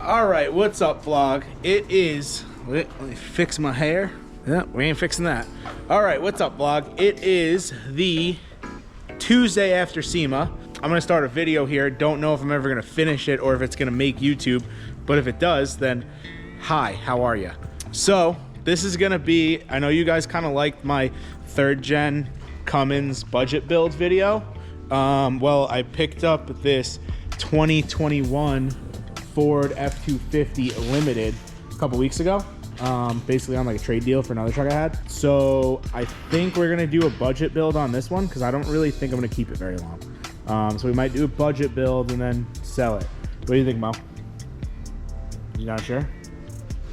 All right, what's up, vlog? It is, let me fix my hair. Yeah, we ain't fixing that. All right, what's up, vlog? It is the Tuesday after SEMA. I'm gonna start a video here. Don't know if I'm ever gonna finish it or if it's gonna make YouTube, but if it does, then hi, how are you? So this is gonna be, I know you guys kind of liked my 3rd gen Cummins budget build video. Well, I picked up this 2021 Ford F350 Limited a couple weeks ago, basically on like a trade deal for another truck I had. So I think we're gonna do a budget build on this one because I don't really think I'm gonna keep it very long. So we might do a budget build and then sell it. What do you think, Mo? You not sure?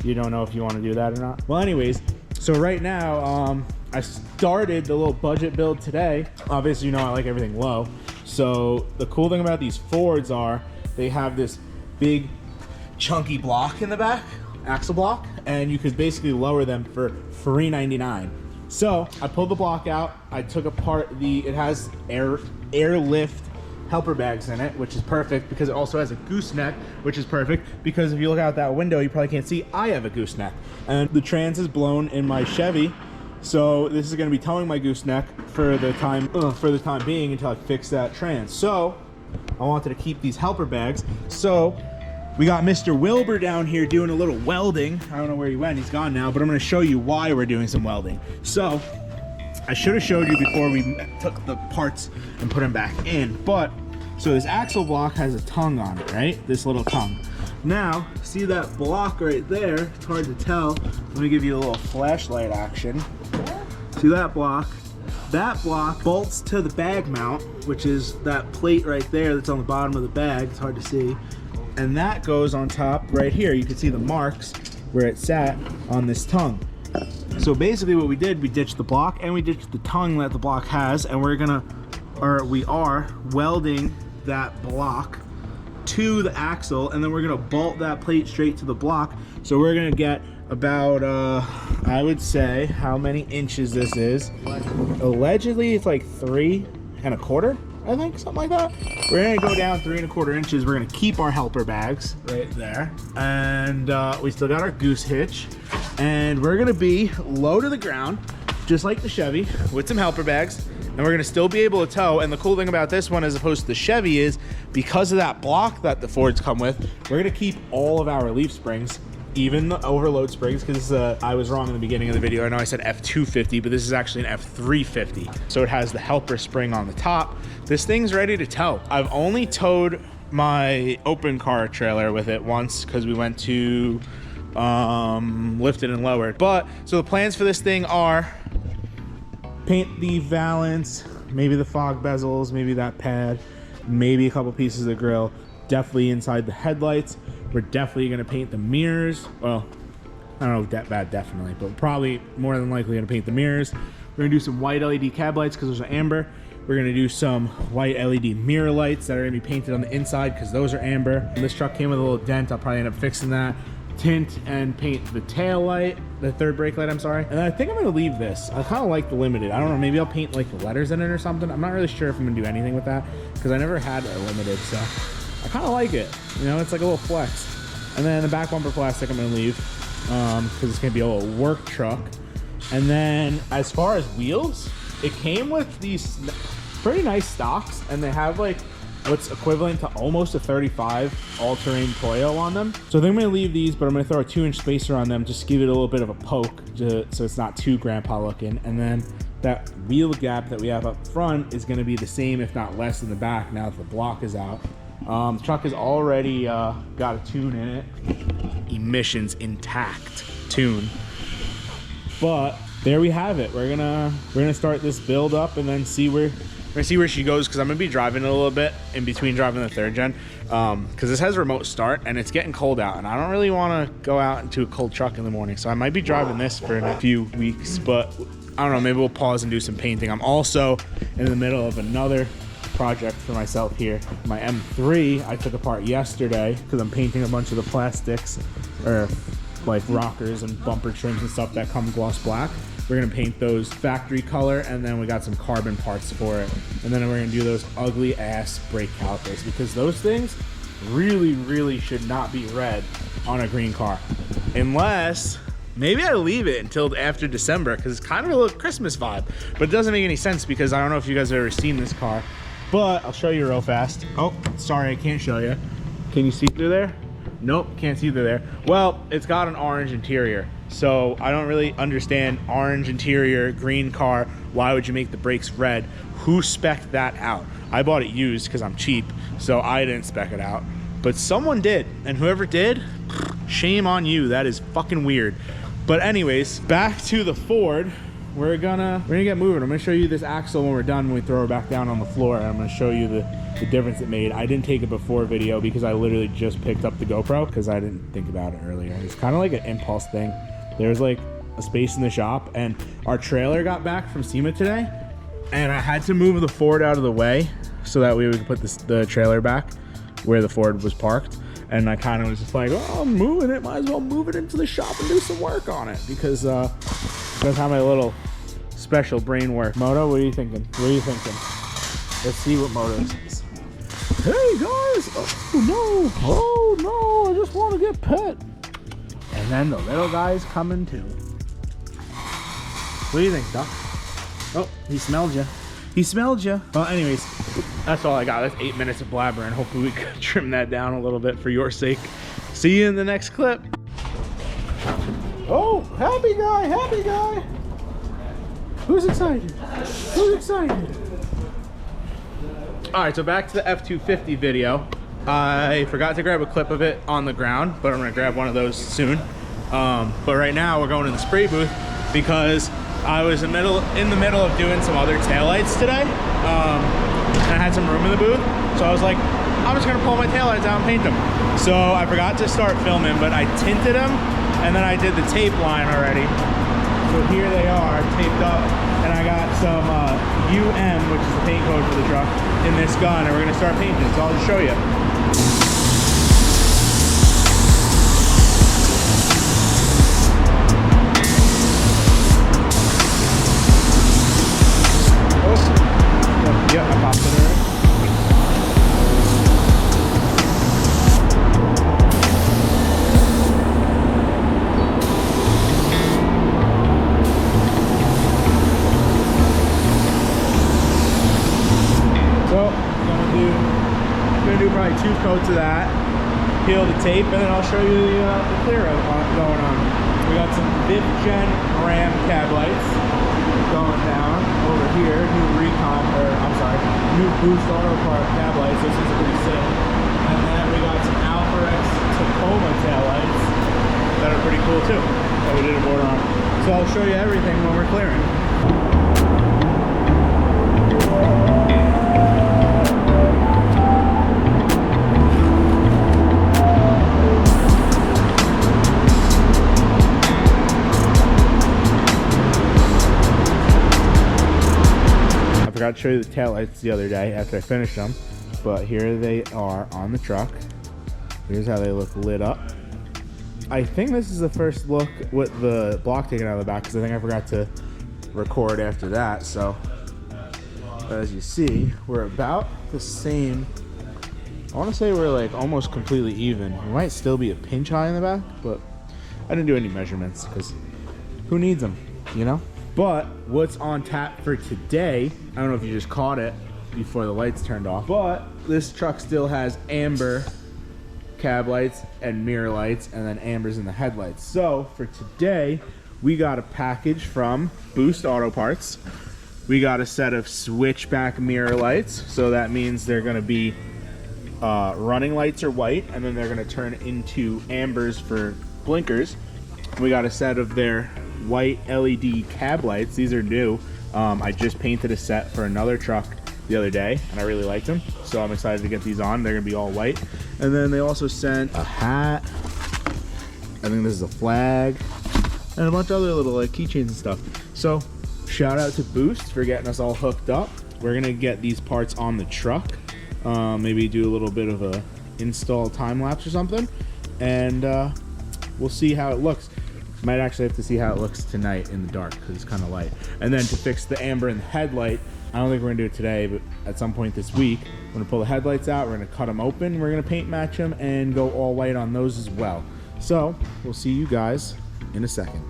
You don't know if you want to do that or not? Well, anyways, so right now, I started the little budget build today. Obviously, you know I like everything low. So the cool thing about these Fords are they have this big chunky block in the back, axle block, and you could basically lower them for $399. So I pulled the block out. I took apart it has airlift helper bags in it, which is perfect because it also has a gooseneck, which is perfect because if you look out that window, you probably can't see I have a gooseneck. And the trans is blown in my Chevy, so this is going to be towing my gooseneck for the time being until I fix that trans. So I wanted to keep these helper bags. So we got Mr. Wilbur down here doing a little welding. I don't know where he went, he's gone now, but I'm gonna show you why we're doing some welding. So I should have showed you before we took the parts and put them back in, but so this axle block has a tongue on it, right? This little tongue. Now, see that block right there? It's hard to tell. Let me give you a little flashlight action. See that block? That block bolts to the bag mount, which is that plate right there that's on the bottom of the bag. It's hard to see. And that goes on top right here. You can see the marks where it sat on this tongue. So basically what we did, we ditched the block and we ditched the tongue that the block has, and we are welding that block to the axle, and then we're gonna bolt that plate straight to the block. So we're gonna get about, I would say, how many inches this is. Allegedly, it's like 3 1/4. I think, something like that. We're gonna go down 3 1/4 inches. We're gonna keep our helper bags right there. And we still got our goose hitch. And we're gonna be low to the ground, just like the Chevy, with some helper bags. And we're gonna still be able to tow. And the cool thing about this one, as opposed to the Chevy, is because of that block that the Fords come with, we're gonna keep all of our leaf springs, even the overload springs, because I was wrong in the beginning of the video. I know I said F250, but this is actually an F350. So it has the helper spring on the top. This thing's ready to tow. I've only towed my open car trailer with it once because we went to lifted and lowered. But so the plans for this thing are paint the valance, maybe the fog bezels, maybe that pad, maybe a couple pieces of grill, definitely inside the headlights. We're definitely gonna paint the mirrors. Well, I don't know that bad, definitely, but probably more than likely gonna paint the mirrors. We're gonna do some white LED cab lights because those are amber. We're gonna do some white LED mirror lights that are gonna be painted on the inside because those are amber. And this truck came with a little dent. I'll probably end up fixing that. Tint and paint the tail light, the third brake light, I'm sorry. And I think I'm gonna leave this. I kind of like the Limited. I don't know, maybe I'll paint like the letters in it or something. I'm not really sure if I'm gonna do anything with that because I never had a Limited, so I kind of like it. You know, it's like a little flex. And then the back bumper plastic I'm gonna leave because it's gonna be a little work truck. And then as far as wheels, it came with these pretty nice stocks, and they have like what's equivalent to almost a 35 all-terrain Toyo on them. So I think I'm gonna leave these, but I'm gonna throw a 2-inch spacer on them just to give it a little bit of a poke so it's not too grandpa looking. And then that wheel gap that we have up front is gonna be the same, if not less, in the back now that the block is out. The truck has already got a tune in it. Emissions intact tune. But there we have it. We're gonna start this build up and then see where she goes, because I'm gonna be driving it a little bit in between driving the 3rd gen, because this has remote start and it's getting cold out, and I don't really want to go out into a cold truck in the morning, so I might be driving this for a few weeks. But I don't know, maybe we'll pause and do some painting. I'm also in the middle of another project for myself here. My M3 I took apart yesterday because I'm painting a bunch of the plastics, or like rockers and bumper trims and stuff that come gloss black. We're gonna paint those factory color, and then we got some carbon parts for it. And then we're gonna do those ugly ass brake calipers, because those things, really should not be red on a green car. Unless, maybe I leave it until after December because it's kind of a little Christmas vibe. But it doesn't make any sense because I don't know if you guys have ever seen this car. But I'll show you real fast. Oh, sorry, I can't show you. Can you see through there? Nope, can't see through there. Well, it's got an orange interior. So I don't really understand orange interior, green car. Why would you make the brakes red? Who spec'd that out? I bought it used because I'm cheap, so I didn't spec it out. But someone did, and whoever did, shame on you. That is fucking weird. But anyways, back to the Ford. We're gonna get moving. I'm gonna show you this axle when we're done, when we throw her back down on the floor. I'm gonna show you the difference it made. I didn't take a before video because I literally just picked up the GoPro because I didn't think about it earlier. It's kind of like an impulse thing. There's like a space in the shop and our trailer got back from SEMA today and I had to move the Ford out of the way so that we could put the trailer back where the Ford was parked. And I kind of was just like, oh, I'm moving it. Might as well move it into the shop and do some work on it because that's how my little special brain works. Moto, what are you thinking? What are you thinking? Let's see what Moto says. Hey guys! Oh no, I just want to get pet. And then the little guy's coming too. What do you think, Duck? Oh, he smelled you. He smelled you. Well, anyways, that's all I got. That's 8 minutes of blabbering. Hopefully we can trim that down a little bit for your sake. See you in the next clip. Oh, happy guy, happy guy. Who's excited? Who's excited? All right, so back to the F350 video. I forgot to grab a clip of it on the ground, but I'm gonna grab one of those soon. But right now we're going to the spray booth because I was in the middle of doing some other taillights today. And I had some room in the booth. So I was like, I'm just gonna pull my taillights out and paint them. So I forgot to start filming, but I tinted them and then I did the tape line already. So here they are, taped up. And I got some UM, which is the paint code for the truck, in this gun, and we're gonna start painting it. So I'll just show you. Oh, yep, I popped it already. Probably 2 coats of that, peel the tape, and then I'll show you the clear going on. We got some 5th gen Ram cab lights going down over here. New Boost auto part cab lights. This is pretty sick. And then we got some Alpharex Tacoma tail lights that are pretty cool too, that we did a board on. So I'll show you everything when we're clearing. I forgot to show you the taillights the other day after I finished them, but here they are on the truck. Here's how they look lit up. I think this is the first look with the block taken out of the back because I think I forgot to record after that. So as you see, we're about the same. I want to say we're like almost completely even. There might still be a pinch high in the back, but I didn't do any measurements because who needs them, you know? But what's on tap for today, I don't know if you just caught it before the lights turned off, but this truck still has amber cab lights and mirror lights and then ambers in the headlights. So for today, we got a package from Boost Auto Parts. We got a set of switchback mirror lights. So that means they're gonna be running lights are white and then they're gonna turn into ambers for blinkers. We got a set of their white LED cab lights. These are new. I just painted a set for another truck the other day and I really liked them, so I'm excited to get these on. They're gonna be all white. And then they also sent a hat, I think this is a flag, and a bunch of other little like keychains and stuff. So shout out to Boost for getting us all hooked up. We're gonna get these parts on the truck, maybe do a little bit of a install time lapse or something, and we'll see how it looks. Might actually have to see how it looks tonight in the dark because it's kind of light. And then to fix the amber in the headlight, I don't think we're gonna do it today, but at some point this week, we're gonna pull the headlights out, we're gonna cut them open, we're gonna paint match them and go all white on those as well. So we'll see you guys in a second.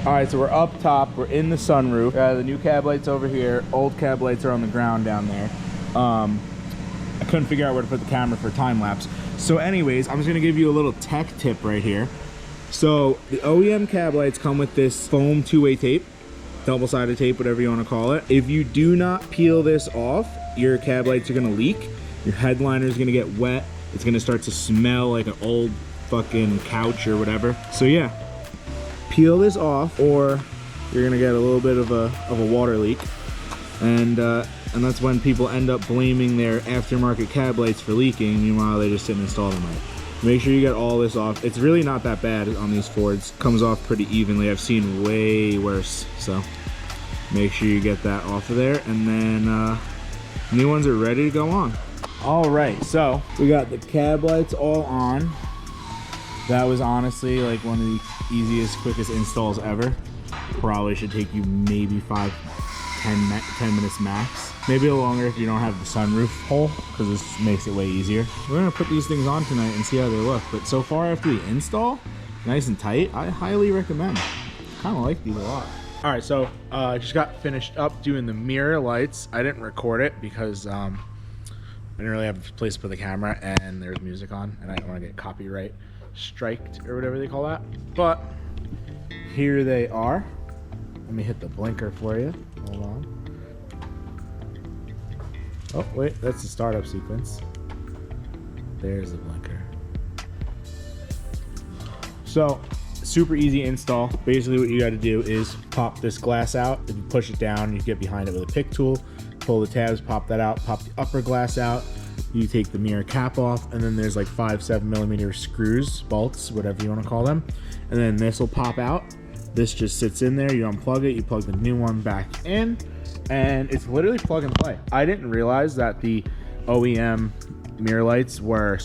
All right, so we're up top, we're in the sunroof. The new cab lights over here, old cab lights are on the ground down there. I couldn't figure out where to put the camera for time lapse. So anyways, I'm just gonna give you a little tech tip right here. So the OEM cab lights come with this foam two-way tape, double-sided tape, whatever you want to call it. If you do not peel this off, your cab lights are gonna leak, your headliner is gonna get wet, it's gonna start to smell like an old fucking couch or whatever. So yeah, peel this off or you're gonna get a little bit of a water leak. And that's when people end up blaming their aftermarket cab lights for leaking. Meanwhile, they just didn't install them right. Make sure you get all this off. It's really not that bad on these Fords. Comes off pretty evenly. I've seen way worse. So make sure you get that off of there. And then new ones are ready to go on. All right, so we got the cab lights all on. That was honestly like one of the easiest, quickest installs ever. Probably should take you maybe 10 minutes max. Maybe a little longer if you don't have the sunroof hole, because this makes it way easier. We're gonna put these things on tonight and see how they look. But so far after the install, nice and tight, I highly recommend. Kind of like these a lot. All right, so I just got finished up doing the mirror lights. I didn't record it because I didn't really have a place to put the camera and there's music on and I don't want to get copyright striked or whatever they call that. But here they are. Let me hit the blinker for you. Hold on. Oh, wait, that's the startup sequence. There's the blinker. So, super easy install. Basically what you got to do is pop this glass out. If you push it down, you get behind it with a pick tool, pull the tabs, pop that out, pop the upper glass out. You take the mirror cap off, and then there's like 5-7mm screws, bolts, whatever you want to call them. And then this will pop out. This just sits in there, you unplug it, you plug the new one back in, and it's literally plug and play. I didn't realize that the OEM mirror lights were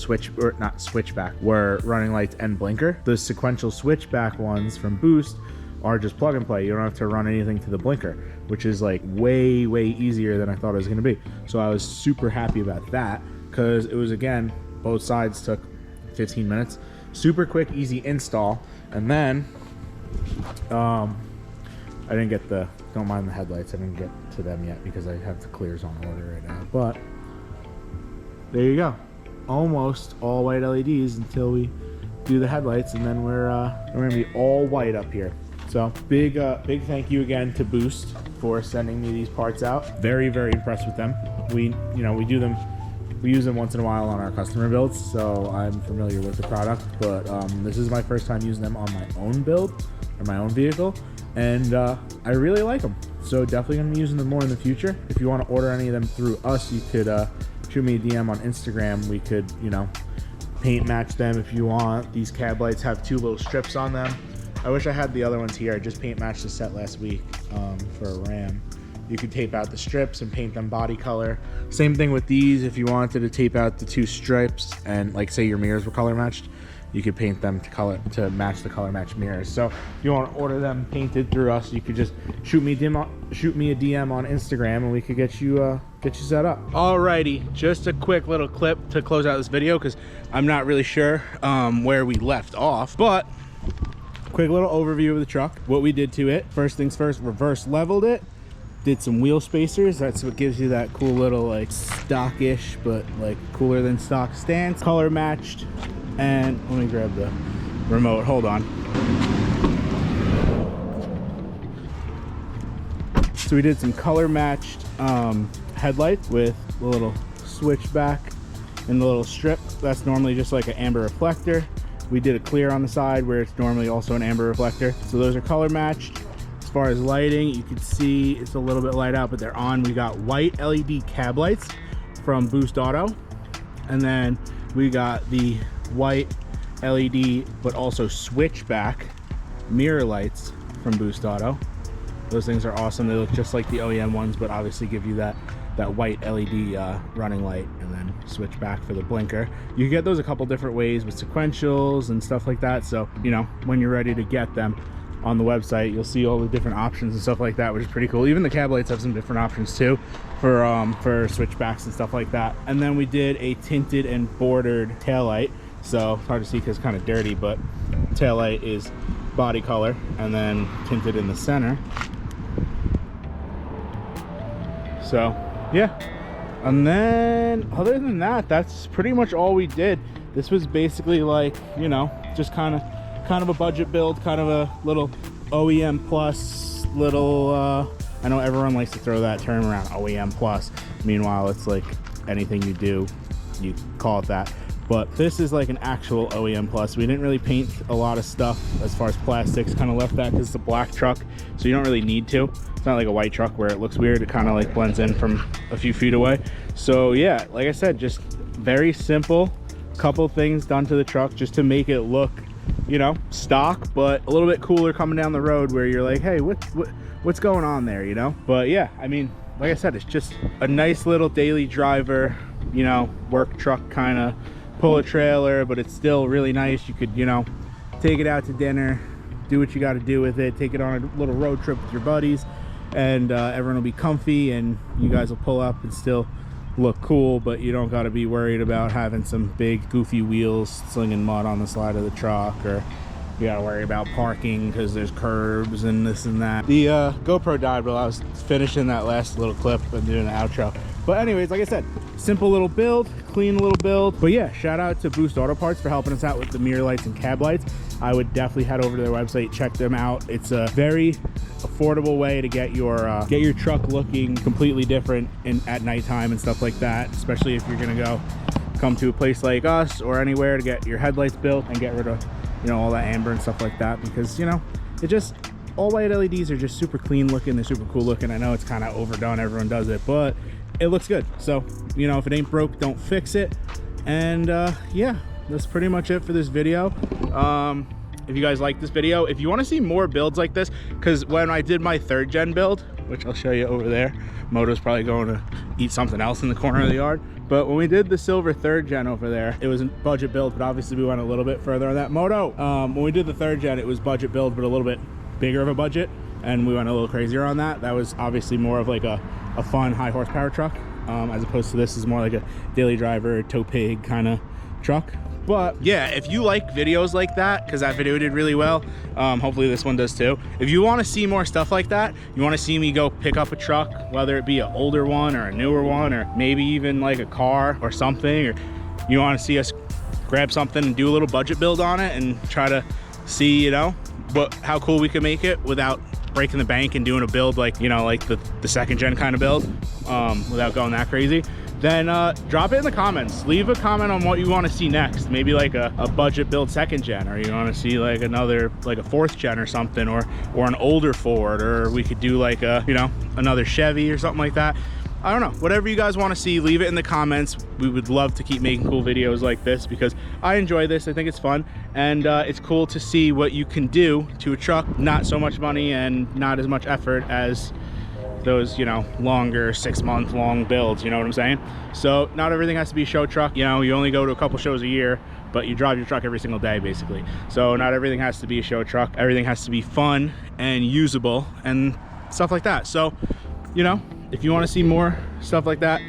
not switchback, were running lights and blinker. The sequential switchback ones from Boost are just plug and play. You don't have to run anything to the blinker, which is like way easier than I thought it was gonna be. So I was super happy about that, because it was, again, both sides took 15 minutes. Super quick, easy install. And then I didn't get don't mind the headlights, I didn't get to them yet because I have the clears on order right now. But there you go, almost all white LEDs until we do the headlights, and then we're gonna be all white up here. So big thank you again to Boost for sending me these parts out. Very impressed with them. We use them once in a while on our customer builds, so I'm familiar with the product, but this is my first time using them on my own build or my own vehicle, and I really like them. So definitely gonna be using them more in the future. If you want to order any of them through us, you could shoot me a DM on Instagram. We could, paint match them if you want. These cab lights have 2 little strips on them. I wish I had the other ones here. I just paint matched the set last week for a Ram. You could tape out the strips and paint them body color. Same thing with these. If you wanted to tape out the 2 stripes and, like, say your mirrors were color matched, you could paint them to match the color match mirrors. So if you want to order them painted through us, you could just shoot me a DM on Instagram and we could get you set up. Alrighty, just a quick little clip to close out this video because I'm not really sure where we left off, but quick little overview of the truck, what we did to it. First things first, reverse leveled it, did some wheel spacers. That's what gives you that cool little, like, stockish but like cooler than stock stance. Color matched, and let me grab the remote, hold on. So we did some color matched headlights with the little switchback and the little strip. That's normally just like an amber reflector. We did a clear on the side where it's normally also an amber reflector. So those are color matched. As far as lighting, you can see it's a little bit light out, but they're on. We got white LED cab lights from Boost Auto, and then we got the white LED but also switchback mirror lights from Boost Auto. Those things are awesome. They look just like the OEM ones, but obviously give you that that white LED running light, and then switch back for the blinker. You can get those a couple different ways with sequentials and stuff like that. So, you know, when you're ready to get them on the website, you'll see all the different options and stuff like that, which is pretty cool. Even the cab lights have some different options too for switchbacks and stuff like that. And then we did a tinted and bordered tail light. So it's hard to see because it's kind of dirty, but tail light is body color and then tinted in the center. So yeah, and then other than that, that's pretty much all we did. This was basically like, you know, just kind of a budget build, kind of a little OEM plus little I know everyone likes to throw that term around, OEM plus. Meanwhile, it's like anything you do, you call it that. But this is like an actual OEM plus. We didn't really paint a lot of stuff as far as plastics, kind of left that because it's a black truck, so you don't really need to. It's not like a white truck where it looks weird. It kind of like blends in from a few feet away. So yeah, like I said, just very simple, couple things done to the truck just to make it look, you know, stock, but a little bit cooler coming down the road where you're like, hey, what's going on there, you know? But yeah, I mean, like I said, it's just a nice little daily driver, you know, work truck, kind of pull a trailer, but it's still really nice. You could, you know, take it out to dinner, do what you got to do with it, take it on a little road trip with your buddies, and everyone will be comfy and you guys will pull up and still look cool, but you don't got to be worried about having some big goofy wheels slinging mud on the side of the truck, or you got to worry about parking because there's curbs and this and that. The GoPro died while I was finishing that last little clip and doing the outro. But anyways, like I said, simple little build, clean little build. But yeah, shout out to Biuld Auto Parts for helping us out with the mirror lights and cab lights. I would definitely head over to their website, check them out. It's a very affordable way to get your truck looking completely different at nighttime and stuff like that, especially if you're gonna come to a place like us or anywhere to get your headlights built and get rid of, you know, all that amber and stuff like that, because, you know, it just, all white LEDs are just super clean looking. They're super cool looking. I know it's kind of overdone, everyone does it, but it looks good. So, you know, if it ain't broke, don't fix it. And yeah, that's pretty much it for this video. If you guys like this video, if you want to see more builds like this, because when I did my 3rd gen build, which I'll show you over there, Moto's probably going to eat something else in the corner of the yard. But when we did the silver 3rd gen over there, it was a budget build, but obviously we went a little bit further on that. Moto, when we did the 3rd gen, it was budget build, but a little bit bigger of a budget, and we went a little crazier on that. That was obviously more of like a fun high horsepower truck, as opposed to this is more like a daily driver, tow pig kind of truck. But yeah, if you like videos like that, because that video did really well, hopefully this one does too. If you want to see more stuff like that, you want to see me go pick up a truck, whether it be an older one or a newer one, or maybe even like a car or something, or you want to see us grab something and do a little budget build on it and try to see, you know, how cool we can make it without breaking the bank and doing a build like, you know, like the 2nd gen kind of build, without going that crazy, then drop it in the comments. Leave a comment on what you want to see next. Maybe like a budget build 2nd gen, or you want to see like another, like a 4th gen or something, or an older Ford, or we could do like a, you know, another Chevy or something like that. I don't know, whatever you guys want to see, leave it in the comments. We would love to keep making cool videos like this because I enjoy this. I think it's fun, and it's cool to see what you can do to a truck. Not so much money and not as much effort as those, you know, longer 6-month long builds, you know what I'm saying? So not everything has to be a show truck. You know, you only go to a couple shows a year, but you drive your truck every single day basically. So not everything has to be a show truck. Everything has to be fun and usable and stuff like that. So, you know, if you want to see more stuff like that,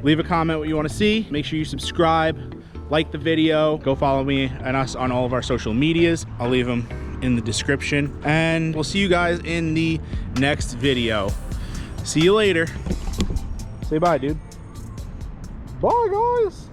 leave a comment what you want to see. Make sure you subscribe, like the video, go follow me and us on all of our social medias. I'll leave them in the description, and we'll see you guys in the next video. See you later. Say bye, dude. Bye, guys.